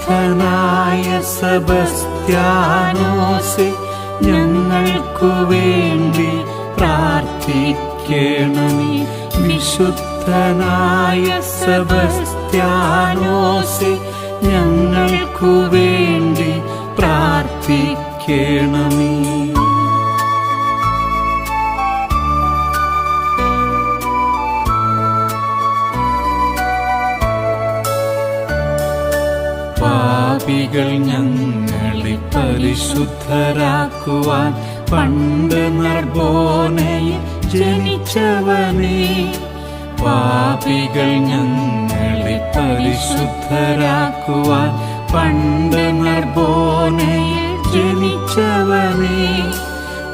വിശുദ്ധനായ സെബസ്ത്യാനോസേ, ഞങ്ങൾക്കു വേണ്ടി പ്രാർത്ഥിക്കണമേ. വിശുദ്ധനായ സെബസ്ത്യാനോസേ, ഞങ്ങൾക്കു വേണ്ടി പ്രാർത്ഥിക്കണമേ. പാപികൾ ഞങ്ങളെ പരിശുദ്ധരാക്കുവാൻ പണ്ട് നർബോനയിൽ ജനിച്ചവനേ. പാപികൾ ഞങ്ങളെ പരിശുദ്ധരാക്കുവാൻ പണ്ട് നർബോനയിൽ ജനിച്ചവനേ.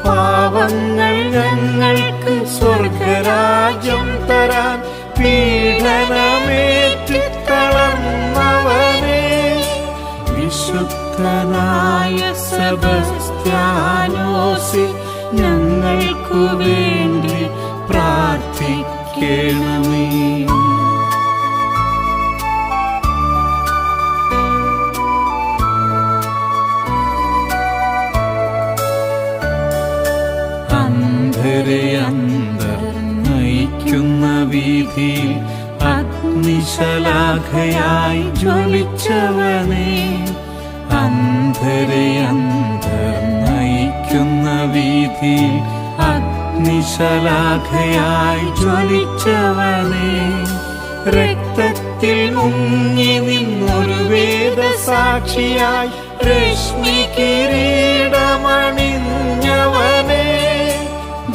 പാവങ്ങൾ ഞങ്ങൾക്ക് സ്വർഗരാജ്യം തരാൻ പീഡനമേറ്റ് തളർന്നവനേ. വിശുദ്ധനായ സെബസ്ത്യാനോസേ, ഞങ്ങൾക്കു വേണ്ടി പ്രാർത്ഥിക്കണമേ. അന്ധരെ അന്ധർ നയിക്കുന്ന വീതിയിൽ അഗ്നിശലാഖയായി ജ്വലിച്ചവനേ. അന്ധരെ അന്ധർ നയിക്കുന്ന വീതിയിൽ അഗ്നിശലാഖയായി ജ്വലിച്ചവനേ. രക്തത്തിൽ മുങ്ങി നിന്നൊരു വേദസാക്ഷിയായി രശ്മി കിരീടമണിഞ്ഞവനേ.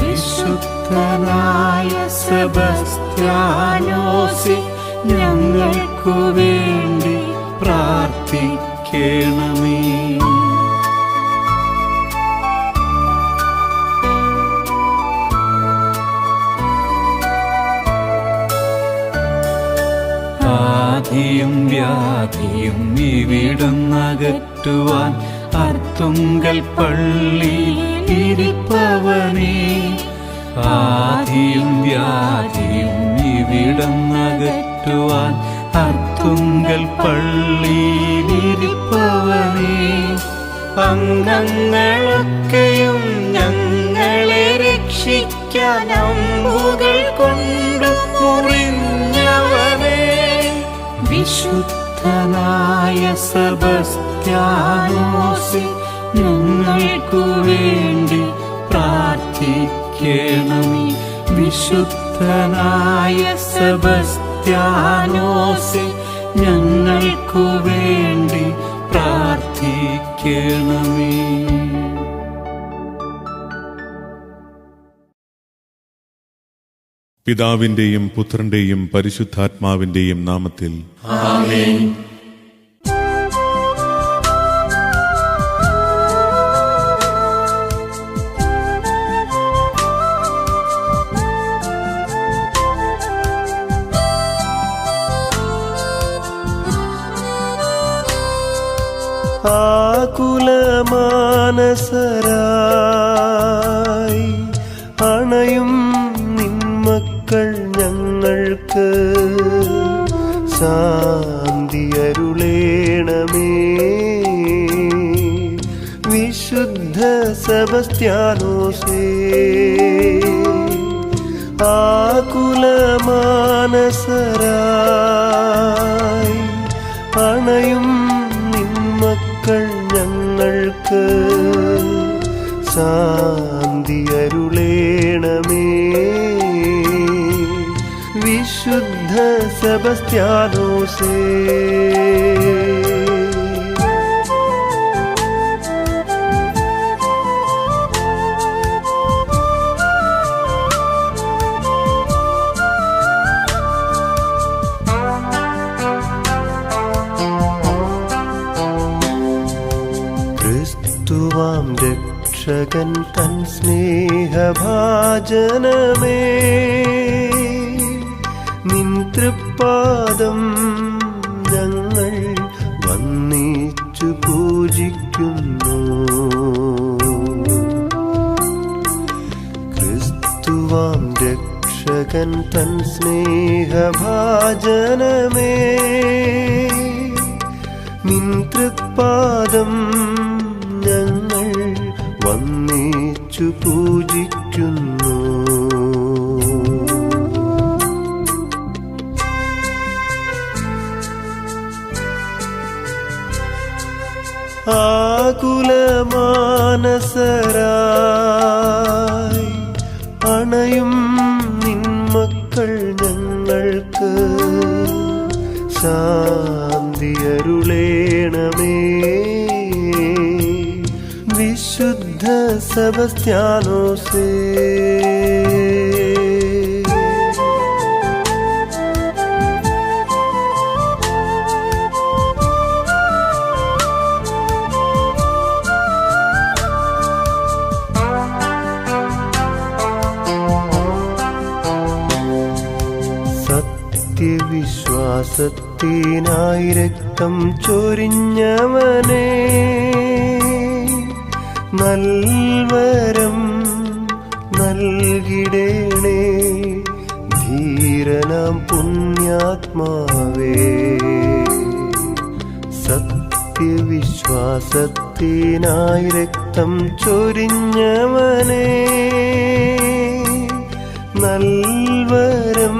വിശുദ്ധനായ സെബസ്ത്യാനോസേ, ഞങ്ങൾക്കു വേണ്ടി പ്രാർത്ഥിക്കണമേ. ആധിയും വ്യാധിയും ഇവിടുന്നകറ്റുവാൻ അർത്തുങ്കൽ പള്ളിയിൽ ഇരിപ്പവനേ. ആധിയും വ്യാധിയും ഇവിടുന്നകറ്റുവാൻ അർത്തുങ്കൽ പള്ളിയിൽ ഇരിപ്പവനേ. അംഗങ്ങളൊക്കെയും ഞങ്ങളെ രക്ഷിക്കാൻ അമ്പുകൾ കൊണ്ടു മുറിഞ്ഞവനേ. വിശുദ്ധനായ സെബസ്ത്യാനോസേ, ഞങ്ങൾക്കു വേണ്ടി പ്രാർത്ഥിക്കണമേ. വിശുദ്ധനായ സെബസ്ത്യാനോസേ, ഞങ്ങൾക്കു വേണ്ടി പ്രാർത്ഥിക്കണമേ. പിതാവിന്റെയും പുത്രന്റെയും പരിശുദ്ധാത്മാവിന്റെയും നാമത്തിൽ ആമേൻ. ആകുലമാനസരായി അണയും നിന്മക്കൾ ഞങ്ങൾക്ക് ശാന്തി അരുളേണമേ. വിശുദ്ധ സെബസ്ത്യാനോസേ, ആകുലമാനസരായി അണയും നിന്മക്കൾ ഞങ്ങൾക്ക് ശാന്തി അരുളേണമേ. വിശുദ്ധ സെബസ്ത്യാനോസേ, ക്രിസ്തുവാം രക്ഷകൻ തൻ സ്നേഹഭാജനമേ, നിൻ തൃപ്പാദം ഞങ്ങൾ വന്ദിച്ചു പൂജിക്കുന്നു. ക്രിസ്തുവാം രക്ഷകൻ തൻ സ്നേഹഭാജനമേ, നിൻ തൃപ്പാദം ഞങ്ങൾ വന്ദിച്ചു പൂജിക്കുന്നു. ആകുലമാനസരായി അണയും നിൻ മക്കൾ ഞങ്ങൾക്ക് ശാന്തിയരുളേണമേ. വിശുദ്ധ സെബസ്ത്യാനോസേ, സത്യവിശ്വാസത്തിനായി രക്തം ചൊരിഞ്ഞവനേ, നൽവരം നൽകിടേണേ ധീരനാം പുണ്യാത്മാവേ. സത്യവിശ്വാസത്തിനായി രക്തം ചൊരിഞ്ഞവനേ, നൽവരം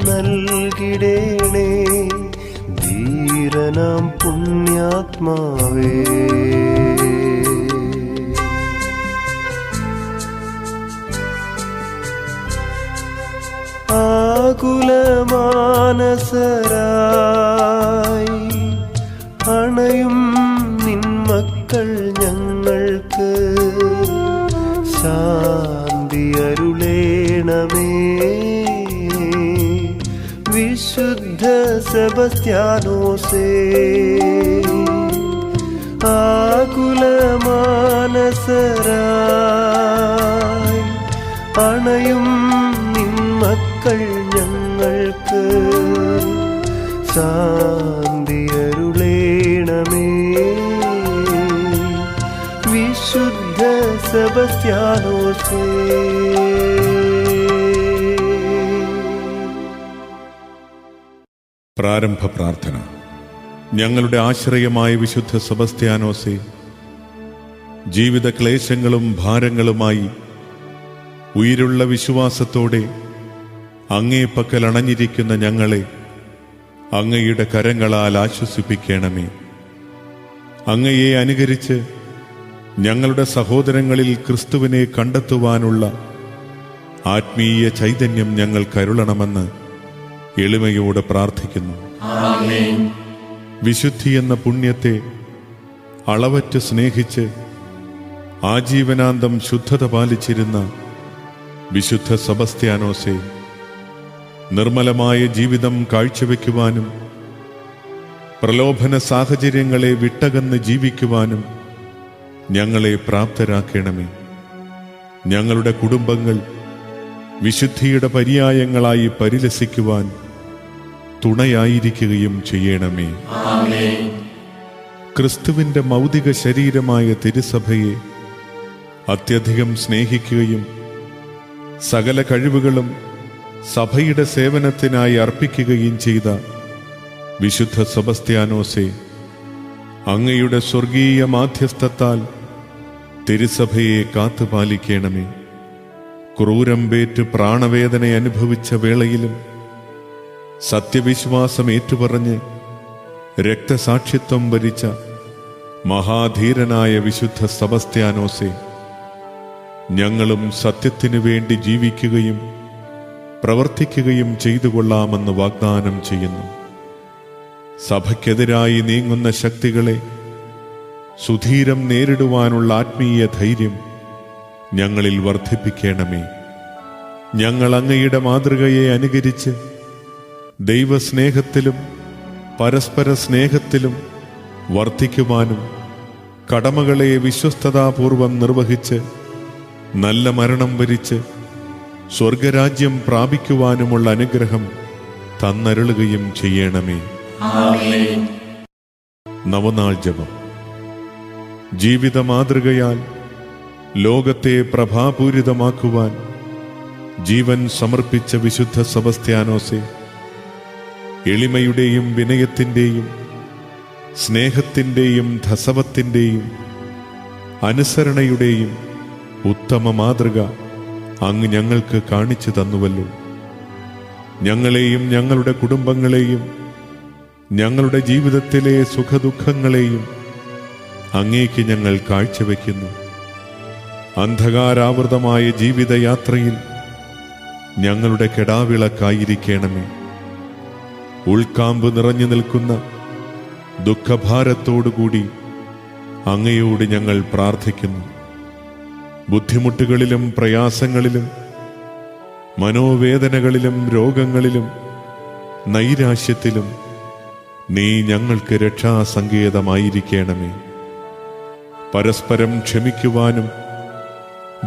നൽകിടേണേ ധീരനാം പുണ്യാത്മാവേ. ആകുലമാനസരായി അണയും നിൻ മക്കൾ ഞങ്ങൾക്ക് ശാന്തിയരുളേണമേ. വിശുദ്ധ സെബസ്ത്യാനോസേ, ആകുലമാനസരായി അണയും നിൻ മക്കൾ ഞങ്ങൾക്ക് ശാന്തിയരുളേണമേ. വിശുദ്ധ സെബസ്ത്യാനോസേ. പ്രാരംഭ പ്രാർത്ഥന. ഞങ്ങളുടെ ആശ്രയമായ വിശുദ്ധ സെബസ്ത്യാനോസേ, ജീവിത ക്ലേശങ്ങളും ഭാരങ്ങളുമായി ഉயிருള്ള വിശ്വാസത്തോടെ അങ്ങേ പക്കൽ അണഞ്ഞിരിക്കുന്ന ഞങ്ങളെ അങ്ങയുടെ കരങ്ങളാൽ ആശ്വസിപ്പിക്കണമേ. അങ്ങയെ അനുകരിച്ച് ഞങ്ങളുടെ സഹോദരങ്ങളിൽ ക്രിസ്തുവിനെ കണ്ടെത്തുവാനുള്ള ആത്മീയ ചൈതന്യം ഞങ്ങൾ കരുളണമെന്ന് എളിമയോടെ പ്രാർത്ഥിക്കുന്നു. ആമേൻ. വിശുദ്ധി എന്ന പുണ്യത്തെ അളവറ്റ് സ്നേഹിച്ച് ആജീവനാന്തം ശുദ്ധത പാലിച്ചിരുന്ന വിശുദ്ധ സെബസ്ത്യാനോസേ, നിർമ്മലമായ ജീവിതം കാഴ്ചവെക്കുവാനും പ്രലോഭന സാഹചര്യങ്ങളെ വിട്ടകന്ന് ജീവിക്കുവാനും ഞങ്ങളെ പ്രാപ്തരാക്കണമേ. ഞങ്ങളുടെ കുടുംബങ്ങൾ വിശുദ്ധിയുടെ പര്യായങ്ങളായി പരിലസിക്കുവാൻ തുണയായിരിക്കുകയും ചെയ്യണമേ. ആമേൻ. ക്രിസ്തുവിന്റെ മൗതിക ശരീരമായ തിരുസഭയെ അത്യധികം സ്നേഹിക്കുകയും സകല കഴിവുകളും സഭയുടെ സേവനത്തിനായി അർപ്പിക്കുകയും ചെയ്ത വിശുദ്ധ സെബസ്ത്യാനോസേ, അങ്ങയുടെ സ്വർഗീയ മാധ്യസ്ഥത്താൽ തിരുസഭയെ കാത്തുപാലിക്കണമേ. ക്രൂരമ്പേറ്റ് പ്രാണവേദന അനുഭവിച്ച വേളയിലും സത്യവിശ്വാസം ഏറ്റുപറഞ്ഞ് രക്തസാക്ഷിത്വം വരിച്ച മഹാധീരനായ വിശുദ്ധ സെബസ്ത്യാനോസേ, ഞങ്ങളും സത്യത്തിനു വേണ്ടി ജീവിക്കുകയും പ്രവർത്തിക്കുകയും ചെയ്തു കൊള്ളാമെന്ന് വാഗ്ദാനം ചെയ്യുന്നു. സഭയ്ക്കെതിരായി നീങ്ങുന്ന ശക്തികളെ സുധീരം നേരിടുവാനുള്ള ആത്മീയ ധൈര്യം ഞങ്ങളിൽ വർദ്ധിപ്പിക്കണമേ. ഞങ്ങൾ അങ്ങയുടെ മാതൃകയെ അനുകരിച്ച് ദൈവസ്നേഹത്തിലും പരസ്പര സ്നേഹത്തിലും വർദ്ധിക്കുവാനും കടമകളെ വിശ്വസ്തതാപൂർവം നിർവഹിച്ച് നല്ല മരണം വരിച്ച് സ്വർഗരാജ്യം പ്രാപിക്കുവാനുമുള്ള അനുഗ്രഹം തന്നരുളുകയും ചെയ്യണമേ. ആമേൻ. നവനാൾ ജപം. ജീവിത മാതൃകയാൽ ലോകത്തെ പ്രഭാപൂരിതമാക്കുവാൻ ജീവൻ സമർപ്പിച്ച വിശുദ്ധ സെബസ്ത്യാനോസേ, എളിമയുടെയും വിനയത്തിൻ്റെയും സ്നേഹത്തിൻ്റെയും ധസവത്തിൻ്റെയും അനുസരണയുടെയും ഉത്തമ മാതൃക അങ്ങ് ഞങ്ങൾക്ക് കാണിച്ചു തന്നുവല്ലോ. ഞങ്ങളെയും ഞങ്ങളുടെ കുടുംബങ്ങളെയും ഞങ്ങളുടെ ജീവിതത്തിലെ സുഖദുഃഖങ്ങളെയും അങ്ങേക്ക് ഞങ്ങൾ കാഴ്ചവെക്കുന്നു. അന്ധകാരാവൃതമായ ജീവിതയാത്രയിൽ ഞങ്ങളുടെ കെടാവിളക്കായിരിക്കണമേ. ഉൾക്കാമ്പ് നിറഞ്ഞു നിൽക്കുന്ന ദുഃഖഭാരത്തോടുകൂടി അങ്ങയോട് ഞങ്ങൾ പ്രാർത്ഥിക്കുന്നു. ബുദ്ധിമുട്ടുകളിലും പ്രയാസങ്ങളിലും മനോവേദനകളിലും രോഗങ്ങളിലും നൈരാശ്യത്തിലും നീ ഞങ്ങൾക്ക് രക്ഷാസങ്കേതമായിരിക്കണമേ. പരസ്പരം ക്ഷമിക്കുവാനും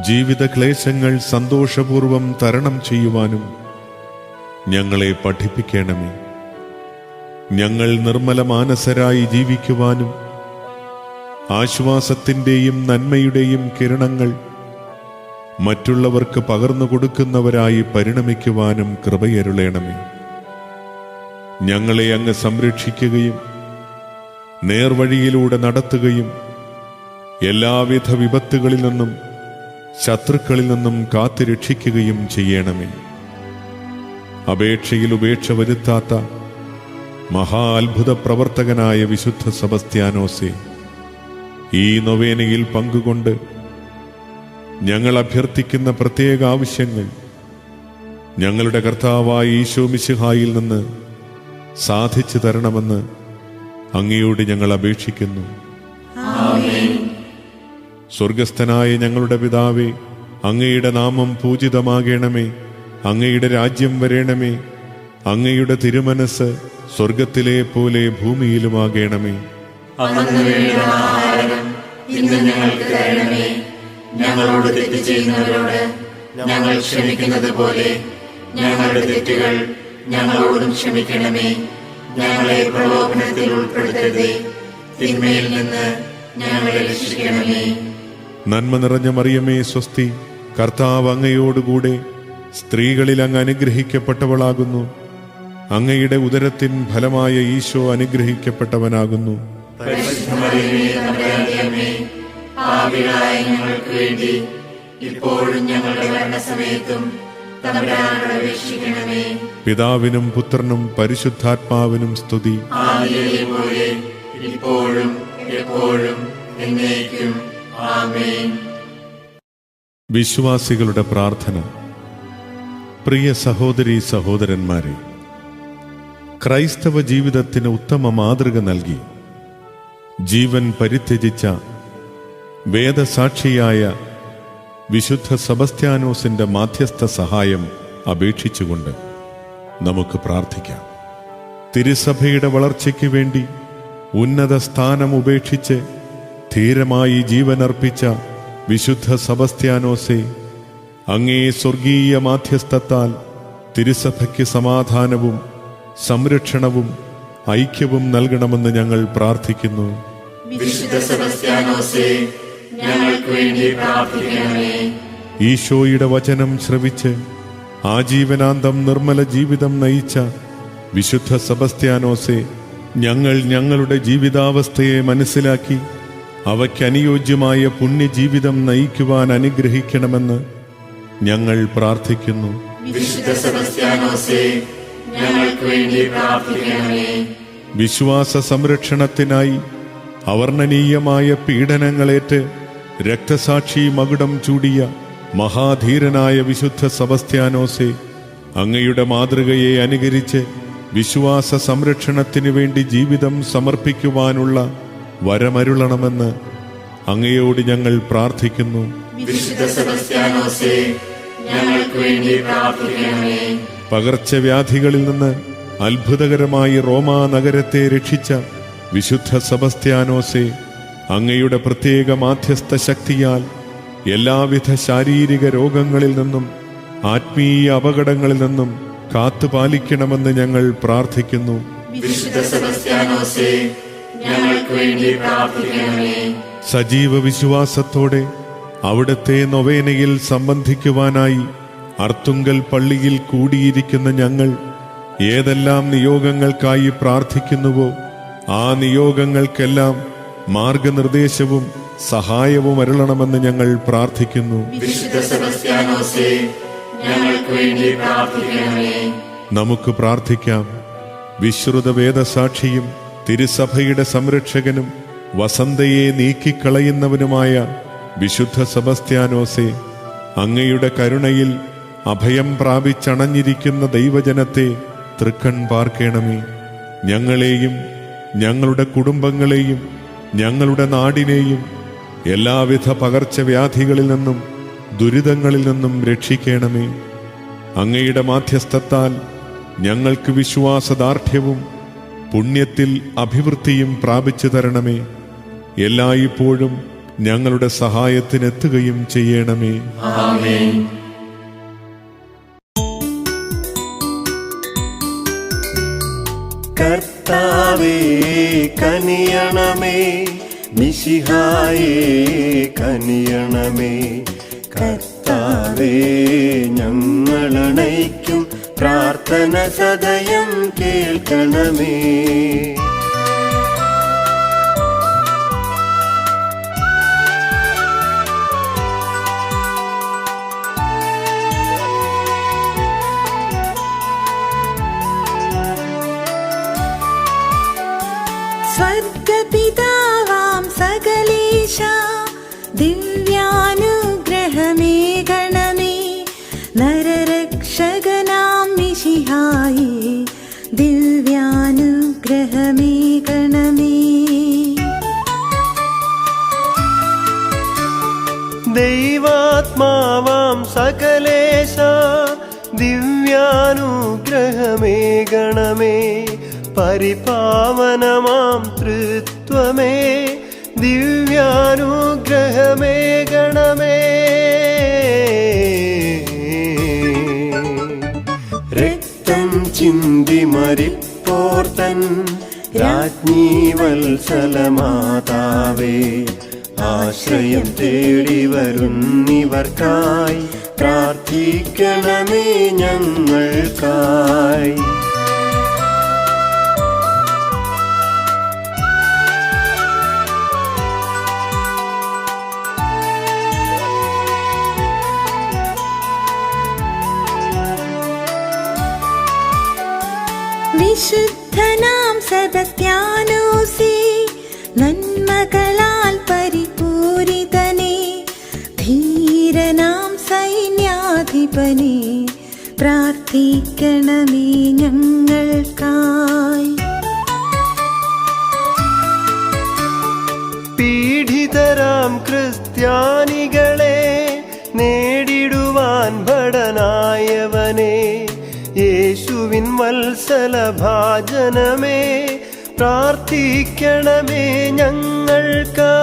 ജീവിത ക്ലേശങ്ങൾ സന്തോഷപൂർവം തരണം ചെയ്യുവാനും ഞങ്ങളെ പഠിപ്പിക്കണമേ. ഞങ്ങൾ നിർമ്മല മാനസരായി ജീവിക്കുവാനും ആശ്വാസത്തിൻ്റെയും നന്മയുടെയും കിരണങ്ങൾ മറ്റുള്ളവർക്ക് പകർന്നു കൊടുക്കുന്നവരായി പരിണമിക്കുവാനും കൃപയരുളേണമേ. ഞങ്ങളെ അങ്ങ് സംരക്ഷിക്കുകയും നേർവഴിയിലൂടെ നടത്തുകയും എല്ലാവിധ വിപത്തുകളിൽ നിന്നും ശത്രുക്കളിൽ നിന്നും കാത്തുരക്ഷിക്കുകയും ചെയ്യണമേ. അപേക്ഷയിൽ ഉപേക്ഷ വരുത്താത്ത മഹാ അത്ഭുത പ്രവർത്തകനായ വിശുദ്ധ സെബസ്ത്യാനോസേ, ഈ നൊവേനയിൽ പങ്കുകൊണ്ട് ഞങ്ങൾ അഭ്യർത്ഥിക്കുന്ന പ്രത്യേക ആവശ്യങ്ങൾ ഞങ്ങളുടെ കർത്താവായ ഈശോ മിശിഹായിൽ നിന്ന് സാധിച്ചു തരണമെന്ന് അങ്ങയോട് ഞങ്ങൾ അപേക്ഷിക്കുന്നു. സ്വർഗസ്ഥനായ ഞങ്ങളുടെ പിതാവേ, അങ്ങയുടെ നാമം പൂജിതമാകണമേ. അങ്ങയുടെ രാജ്യം വരേണമേ. അങ്ങയുടെ തിരുമനസ് സ്വർഗത്തിലെ പോലെ ഭൂമിയിലുമാകണമേ. അന്നു വേണ്ട ആഹാരം ഇന്ന് ഞങ്ങൾക്ക് തരണമേ. ഞങ്ങളോട് തെറ്റ് ചെയ്യുന്നവരോട് ഞങ്ങൾ ക്ഷമിക്കുന്നത് പോലെ ഞങ്ങളുടെ തെറ്റുകൾ ഞങ്ങളോടും ക്ഷമിക്കണമേ. ഞങ്ങളെ പ്രലോഭനത്തിൽ ഉൾപ്പെടുത്തരുതേ, തിന്മയിൽ നിന്ന് ഞങ്ങളെ രക്ഷിക്കണമേ. നന്മ നിറഞ്ഞ മറിയമേ സ്വസ്തി, കർത്താവ് അങ്ങയോടുകൂടെ സ്ത്രീകളിൽ അങ്ങ് അനുഗ്രഹിക്കപ്പെട്ടവളാകുന്നു. അങ്ങയുടെ ഉദരത്തിൻ ഫലമായ ഈശോ അനുഗ്രഹിക്കപ്പെട്ടവനാകുന്നു. പരിശുദ്ധ മറിയമേ, തമ്പുരാന്റെ അമ്മേ, പാപികളായ ഞങ്ങൾക്ക് വേണ്ടി ഇപ്പോഴും ഞങ്ങളുടെ മരണസമയത്തും തമ്പുരാനോട് അപേക്ഷിക്കണമേ. പിതാവിനും പുത്രനും പരിശുദ്ധാത്മാവിനും സ്തുതി. ആദിയിലെ പോലെ ഇപ്പോഴും എപ്പോഴും എന്നേക്കും. ആമേൻ. വിശ്വാസികളുടെ പ്രാർത്ഥന. പ്രിയ സഹോദരീ സഹോദരന്മാരെ, ക്രൈസ്തവ ജീവിതത്തിന് ഉത്തമ മാതൃക നൽകി ജീവൻ പരിത്യജിച്ച വേദസാക്ഷിയായ വിശുദ്ധ സെബസ്ത്യാനോസിന്റെ മാധ്യസ്ഥ സഹായം അപേക്ഷിച്ചുകൊണ്ട് നമുക്ക് പ്രാർത്ഥിക്കാം. തിരുസഭയുടെ വളർച്ചയ്ക്ക് വേണ്ടി ഉന്നത സ്ഥാനം ഉപേക്ഷിച്ച് ധീരമായി ജീവനർപ്പിച്ച വിശുദ്ധ സെബസ്ത്യാനോസേ, അങ്ങേ സ്വർഗീയ മാധ്യസ്ഥത്താൽ തിരുസഭയ്ക്ക് സമാധാനവും സംരക്ഷണവും ഐക്യവും നൽകണമെന്ന് ഞങ്ങൾ പ്രാർത്ഥിക്കുന്നു. വിശുദ്ധ സെബസ്ത്യാനോസേ, ഞങ്ങൾക്ക് വേണ്ടി പ്രാർത്ഥിക്കണമേ. ഈശോയുടെ വചനം ശ്രവിച്ച് ആജീവനാന്തം നിർമ്മല ജീവിതം നയിച്ച വിശുദ്ധ സെബസ്ത്യാനോസേ, ഞങ്ങൾ ഞങ്ങളുടെ ജീവിതാവസ്ഥയെ മനസ്സിലാക്കി അവയ്ക്ക് അനുയോജ്യമായ പുണ്യജീവിതം നയിക്കുവാൻ അനുഗ്രഹിക്കണമെന്ന് ഞങ്ങൾ പ്രാർത്ഥിക്കുന്നു. വിശുദ്ധ സെബസ്ത്യാനോസേ, ഞങ്ങൾക്ക് വേണ്ടി പ്രാർത്ഥിക്കണമേ. വിശ്വാസ സംരക്ഷണത്തിനായി അവർണ്ണനീയമായ പീഡനങ്ങളേറ്റ് രക്തസാക്ഷി മകുടം ചൂടിയ മഹാധീരനായ വിശുദ്ധ സെബസ്ത്യാനോസേ, അങ്ങയുടെ മാതൃകയെ അനുകരിച്ച് വിശ്വാസ സംരക്ഷണത്തിനു വേണ്ടി ജീവിതം സമർപ്പിക്കുവാനുള്ള വരമരുളണമെന്ന് അങ്ങയോട് ഞങ്ങൾ പ്രാർത്ഥിക്കുന്നു. വിശുദ്ധ സെബസ്ത്യാനോസേ, ഞങ്ങൾക്ക് വേണ്ടി പ്രാർത്ഥിക്കണമേ. പകർച്ചവ്യാധികളിൽ നിന്ന് അത്ഭുതകരമായി റോമാ നഗരത്തെ രക്ഷിച്ച വിശുദ്ധ സെബസ്ത്യാനോസേ, അങ്ങയുടെ പ്രത്യേക മാധ്യസ്ഥ ശക്തിയാൽ എല്ലാവിധ ശാരീരിക രോഗങ്ങളിൽ നിന്നും ആത്മീയ അപകടങ്ങളിൽ നിന്നും കാത്തുപാലിക്കണമെന്ന് ഞങ്ങൾ പ്രാർത്ഥിക്കുന്നു. വിശുദ്ധ സെബസ്ത്യാനോസേ, ഞങ്ങൾക്ക് വേണ്ടി പ്രാർത്ഥിക്കണമേ. സജീവ വിശ്വാസത്തോടെ അവിടുത്തെ നൊവേനയിൽ സംബന്ധിക്കുവാനായി അർത്തുങ്കൽ പള്ളിയിൽ കൂടിയിരിക്കുന്ന ഞങ്ങൾ ഏതെല്ലാം നിയോഗങ്ങൾക്കായി പ്രാർത്ഥിക്കുന്നുവോ ആ നിയോഗങ്ങൾക്കെല്ലാം മാർഗനിർദ്ദേശവും സഹായവും അരുളണമെന്ന് ഞങ്ങൾ പ്രാർത്ഥിക്കുന്നു. വിശുദ്ധ സെബസ്ത്യാനോസേ, ഞങ്ങൾക്ക് വേണ്ടി പ്രാർത്ഥിക്കണമേ. നമുക്ക് പ്രാർത്ഥിക്കാം. വിശ്രുത വേദസാക്ഷിയും തിരുസഭയുടെ സംരക്ഷകനും വസന്തയെ നീക്കിക്കളയുന്നവനുമായ വിശുദ്ധ സെബസ്ത്യാനോസേ, അങ്ങയുടെ കരുണയിൽ അഭയം പ്രാപിച്ചണഞ്ഞിരിക്കുന്ന ദൈവജനത്തെ തൃക്കൺ പാർക്കണമേ. ഞങ്ങളെയും ഞങ്ങളുടെ കുടുംബങ്ങളെയും ഞങ്ങളുടെ നാടിനെയും എല്ലാവിധ പകർച്ചവ്യാധികളിൽ നിന്നും ദുരിതങ്ങളിൽ നിന്നും രക്ഷിക്കണമേ. അങ്ങയുടെ മാധ്യസ്ഥത്താൽ ഞങ്ങൾക്ക് വിശ്വാസദാർഢ്യവും പുണ്യത്തിൽ അഭിവൃദ്ധിയും പ്രാപിച്ചു തരണമേ. എല്ലായ്പ്പോഴും ഞങ്ങളുടെ സഹായത്തിനെത്തുകയും ചെയ്യണമേ. ആമേൻ. കർത്താവേ കനിയണമേ, മിശിഹായേ കനിയണമേ. കർത്താവേ ഞങ്ങളണയ്ക്കും പ്രാർത്ഥന സദയം കേൾക്കണമേ. സ്വർഗപിതാവാം സകലേശ, ദിവ്യാനുഗ്രഹമേ ഗണമേ. നരരക്ഷകനാം മിശിഹായേ, ദിവ്യാനുഗ്രഹമേ ഗണമേ. ദൈവാത്മാവാം സകലേശ, ദിവ്യാനുഗ്രഹമേ ഗണമേ. പരിപാവനമാം തൃത്വമേ, ദിവ്യാനുഗ്രഹമേ ഗണമേ. രക്തം ചിന്തി മരിപ്പോർത്തൻ രാജ്ഞി വത്സലമാതാവേ, ആശ്രയം തേടി വരുന്നിവർക്കായി പ്രാർത്ഥിക്കണമേ ഞങ്ങൾക്കായി. വിശുദ്ധനാം സെബസ്ത്യാനോസേ, നന്മകളാൽ പരിപൂരിതനേ. ധീരനാം സൈന്യാധിപനേ, പ്രാർത്ഥിക്കണമേ ഞങ്ങൾക്കായി. പീഡിതരാം ക്രിസ്ത്യാനികളെ നേടിടുവാൻ ഭടനായവനെ, യേശുവിൻ വത്സലഭാജനമേ, പ്രാർത്ഥിക്കണമേ ഞങ്ങൾക്കായി.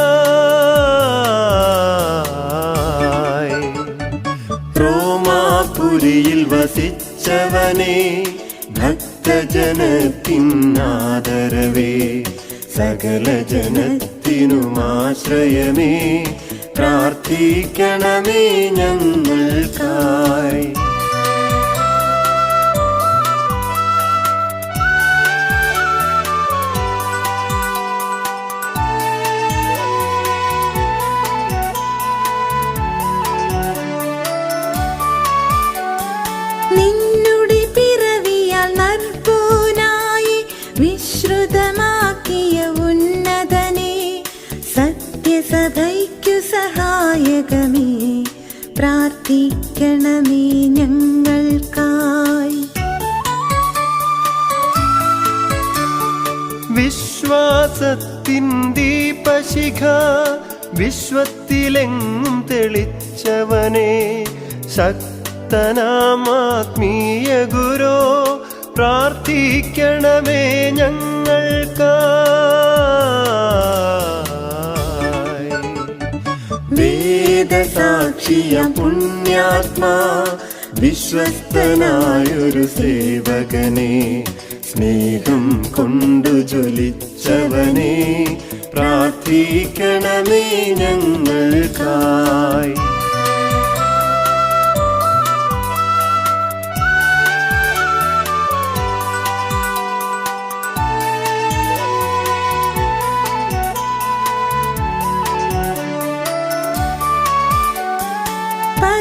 റോമാപുരിയിൽ വസിച്ചവനെ, ഭക്തജനത്തിനാദരവേ, സകല ജനത്തിനുമാശ്രയമേ, പ്രാർത്ഥിക്കണമേ ഞങ്ങൾക്കായി. നിന്നുടെ പിറവിയാൽ നർപ്പൂനായി വിശ്രുതമാക്കിയ ഉന്നതനെ, സത്യസഭയ്ക്കു സഹായകമേ, പ്രാർത്ഥിക്കണമേ ഞങ്ങൾക്കായി. വിശ്വാസത്തിൻ ദീപശിഖ വിശ്വത്തിലെങ്ങും തെളിച്ചവനെ, ശക്തനാമാത്മീയ ഗുരോ, പ്രാർത്ഥിക്കണമേ ഞങ്ങൾക്കായി. വേദസാക്ഷിയ പുണ്യാത്മാ, വിശ്വസ്തനായൊരു സേവകനെ, സ്നേഹം കൊണ്ടു ജ്വലിച്ചവനെ, പ്രാർത്ഥിക്കണമേ ഞങ്ങൾക്കായി.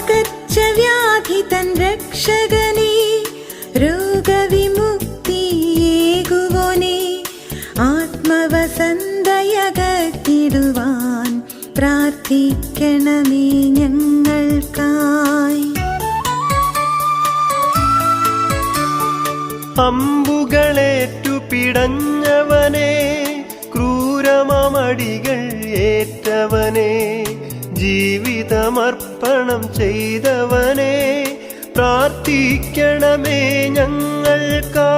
പകർച്ചവ്യാധി തൻ രക്ഷകനേ, രോഗവിമുക്തിയേകുവോനേ, ആത്മവസന്തയകറ്റിടുവാൻ പ്രാർത്ഥിക്കണമേ ഞങ്ങൾക്കായി. അമ്പുകളേറ്റു പിടഞ്ഞവനെ, ക്രൂരമടികൾ ഏറ്റവനെ, ജീവിതമർപ്പണം ചെയ്തവനെ, പ്രാർത്ഥിക്കണമേ ഞങ്ങൾക്കായി.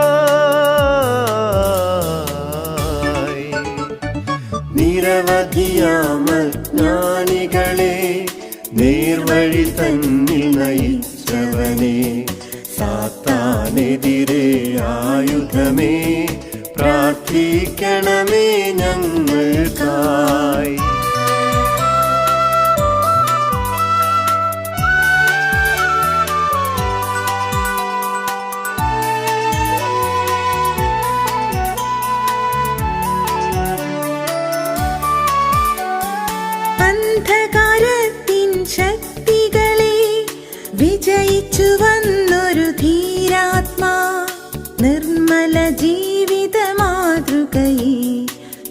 നിരവധിയാമജ്ഞാനികളെ നേർവഴി തന്നിൽ നയിച്ചവനെ, സാത്താനെതിരെ ആയുധമേ, പ്രാർത്ഥിക്കണമേ ഞങ്ങൾക്കായി. അന്ധകാരത്തിൻ ശക്തികളെ വിജയിച്ചു വന്നൊരു ധീരാത്മാ, നിർമ്മല ജീവിത മാതൃകയെ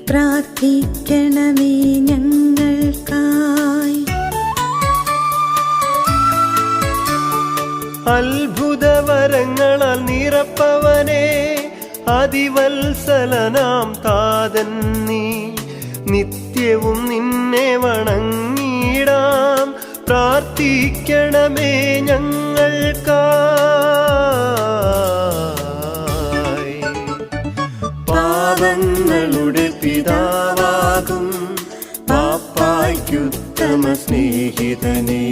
പ്രാർത്ഥിക്കണമേ ഞങ്ങൾക്കായി. അത്ഭുതവരങ്ങളാൽ നിറപ്പവനെ, അതിവത്സലനാം താതൻ നീ, നിത്യവും നിന്നെ വണങ്ങിടാം, പ്രാർത്ഥിക്കണമേ ഞങ്ങൾക്കായി. പാപങ്ങളുടെ പിതാവാകും പാപ്പായ്ക്കുത്തമ സ്നേഹിതനെ,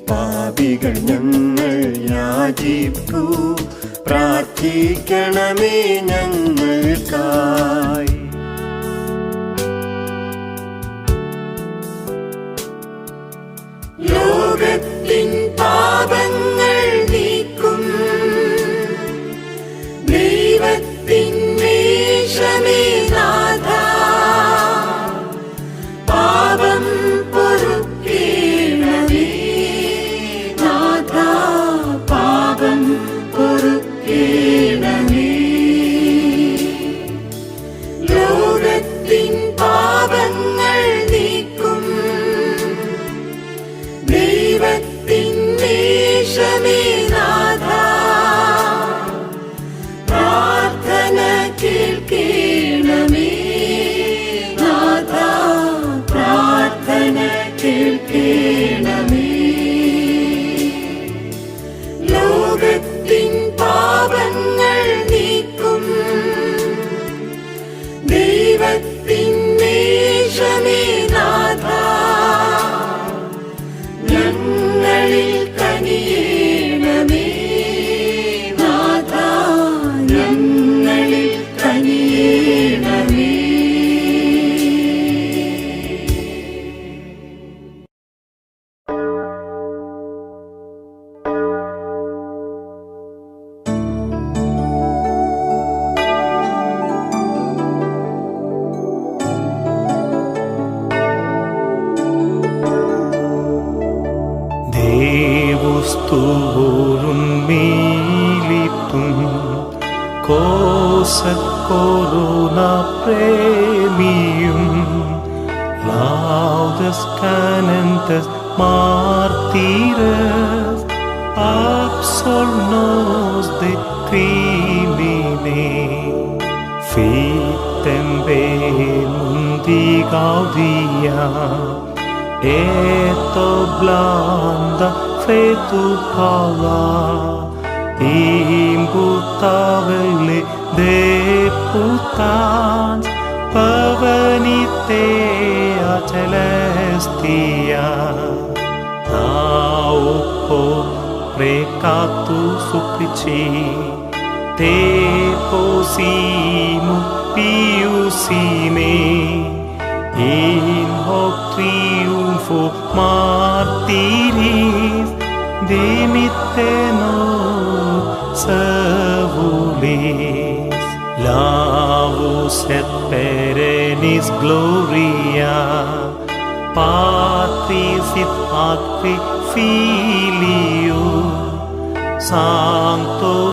പാപികൾ ഞങ്ങൾ യാചിക്കൂ, പ്രാർത്ഥിക്കണമേ ഞങ്ങൾക്കായി. ലോകത്തിൻ പാപങ്ങൾ നീക്കും ദൈവത്തിൻ വേഷമേ നാഥാ, പാപം പൊറുക്കേണമേ നാഥാ, പാപം പൊറുക്കേണമേ. ലോകത്തിൻ പാപങ്ങൾ നീക്കും ദൈവത്തിൻ വേഷമേ നാഥാ, പ്രാർത്ഥന കേൾക്കേണമേ നാഥാ, പ്രാർത്ഥന കേൾക്കേണമേ. ലോകത്തിൻ പാപങ്ങൾ നീക്കും ദൈവത്തിൻ വേഷമേ നാഥാ, ഞങ്ങളിൽ കനിയേണമേ നാഥാ, ഞങ്ങളിൽ കനിയേണമേ. Devostorum militum, cosat corona premium, laudes canentes martyres, absol nos de crimine, fitem be mundi gaudia, et oblanda fetu pala, imputabile deputans, pavenitea celestia, naupo precatu supplici, te posimu piusime, in hoc triumpho martyris dimitte nos savulis, lavus et perennis gloria Patris et Acri Filio Sancto